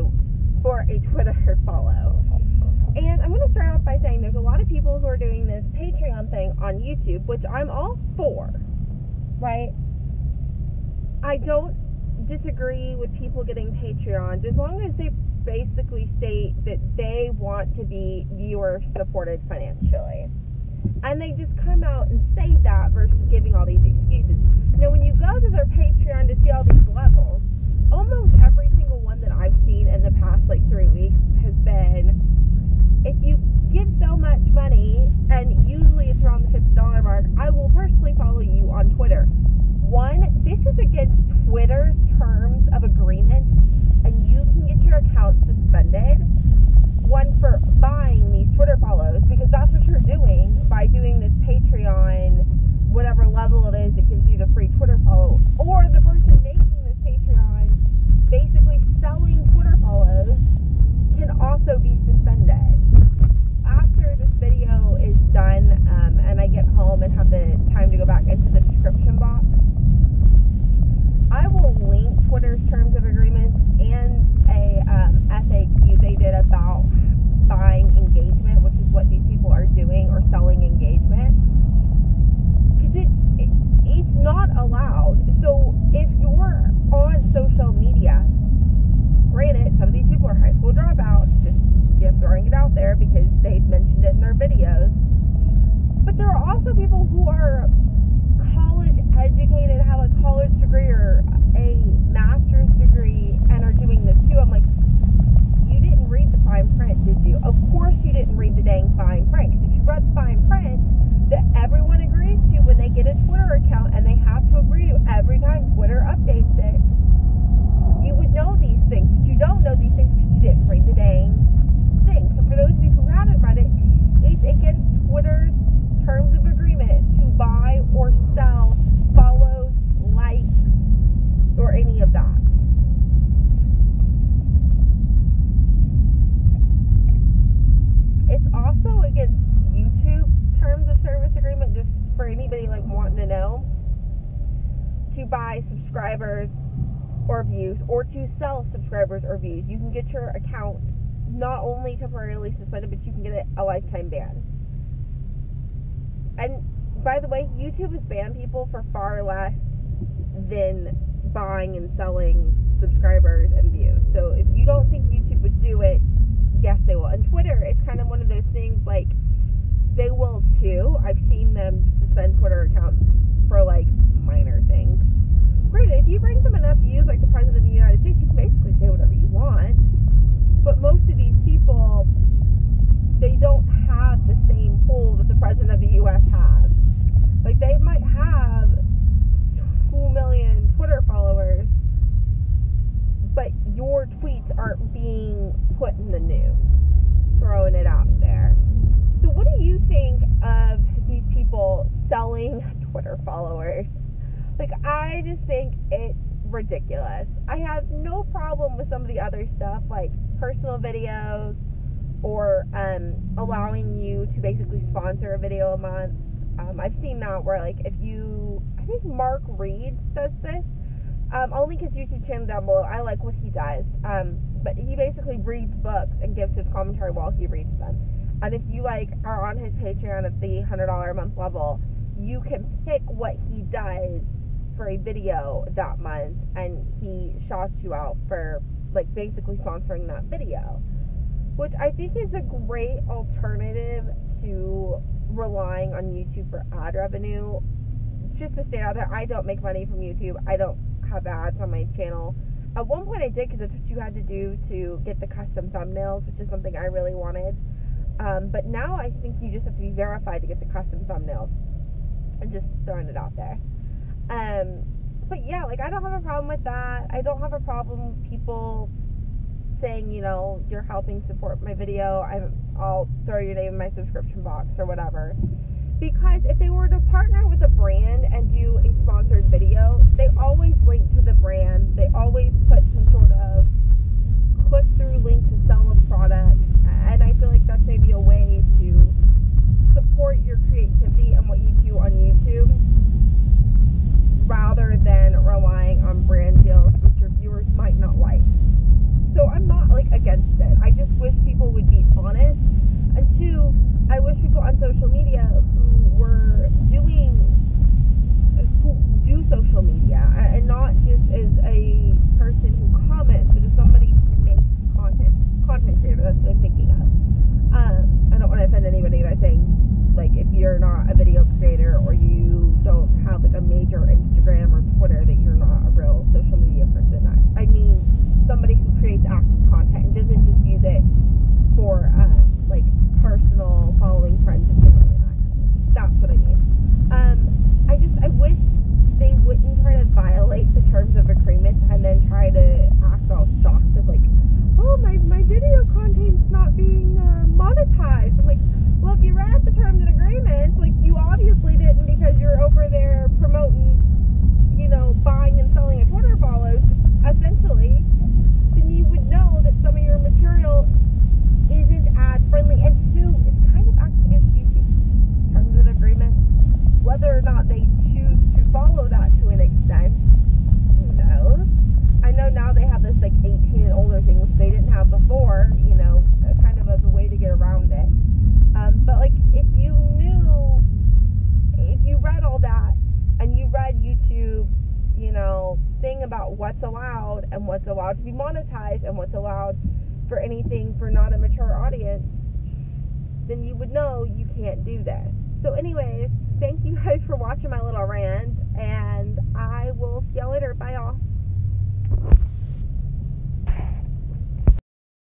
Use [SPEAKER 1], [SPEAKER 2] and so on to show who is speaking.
[SPEAKER 1] you for a Twitter follow. And I'm going to start off by saying there's a lot of people who are doing this Patreon thing on YouTube, which I'm all for, right? I don't disagree with people getting Patreons as long as they basically state that they want to be viewer supported financially. And they just come out and say that versus giving all these excuses. Now, when you go to their Patreon to see all these levels, almost every single one that I've seen in the past 3 weeks has been, if you give so much money, and usually it's around the $50 mark, I will personally follow you on Twitter. One, this is against Twitter's terms of agreement, and you can get your account suspended. One, for buying these Twitter follows, because that's what you're doing by doing this Patreon, whatever level it is that gives you the free Twitter follow, or the person making this Patreon basically selling Twitter follows can also be suspended. After this video is done, and I get home and have the time to go back into the description box, I will link Twitter's terms of agreement and a FAQ they did about buying engagement, which is what these people are doing, or selling engagement, because it's not allowed. So if you're on social media, granted, some of these people are high school dropouts, just throwing it out there because they've mentioned it in their videos, but there are also people who are college educated, have a college degree or a master's degree, and are doing this too. I'm like, you didn't read the fine print, did you? Of course you didn't read the dang fine print, because if you read the fine print that everyone agrees to when they get a Twitter account, and they have to agree to every time Twitter updates it, you would know these things, but you don't know these things because you didn't read the dang thing. So for those of you who haven't read it, it's against Twitter's terms of agreement to buy or sell follows, likes, or any of that. It's also against YouTube's terms of service agreement, just for anybody wanting to know, to buy subscribers or views, or to sell subscribers or views. You can get your account not only temporarily suspended, but you can get a lifetime ban. And by the way, YouTube has banned people for far less than buying and selling subscribers and views. So if you don't think YouTube would do it, yes, they will. And Twitter, it's kind of one of those things, they will too. I've seen them suspend Twitter accounts for minor things. Granted, if you bring them enough views, like the President of the United States, you can basically say whatever you want. But most of these people, they don't have the same pull that the President of the U.S. has. They might have 2 million Twitter followers, but your tweets aren't being put in the news. Throwing it out there. So what do you think of these people selling Twitter followers? I just think it's ridiculous. I have no problem with some of the other stuff, like personal videos, or allowing you to basically sponsor a video a month. I've seen that where, if you, I think Mark Reed does this. I'll link his YouTube channel down below. I like what he does. But he basically reads books and gives his commentary while he reads them. And if you, are on his Patreon at the $100 a month level, you can pick what he does for a video that month, and he shouts you out for, basically sponsoring that video. Which I think is a great alternative to relying on YouTube for ad revenue. Just to stay out there, I don't make money from YouTube. I don't have ads on my channel. At one point I did, because that's what you had to do to get the custom thumbnails, which is something I really wanted. But now I think you just have to be verified to get the custom thumbnails. I'm just throwing it out there. But yeah, I don't have a problem with that. I don't have a problem with people saying, you're helping support my video, I'll throw your name in my subscription box or whatever. Because if they were to partner with a brand and do a sponsored video, they always link to the brand. They always put some sort of click-through link to sell a product. And I feel like that's maybe a way to support your creativity and what you do on YouTube, rather than relying on brand deals, which your viewers might not like. So I'm not content and doesn't just use it for like personal following friends and family and that. That's what I mean. I wish they wouldn't try to violate the terms of agreement and then try to act all shocked of like, oh, my video content's not being monetized. I'm like, well, if you read the terms and agreements, like, you obviously didn't because you're over there promoting, buying and selling a Twitter follows, essentially, then you would know that some of your material isn't ad friendly. And two, it's kind of acts against YouTube terms of agreement. Whether or not they choose to follow that to an extent, who knows? I know now they have this like 18 and older thing, which they didn't have before, kind of as a way to get around it. But like, if you read all that and you read YouTube's, thing about what's allowed and what's allowed to be monetized and what's allowed for anything for not a mature audience, then you would know you can't do this. So anyways, thank you guys for watching my little rant, and I will see y'all later. Bye, y'all.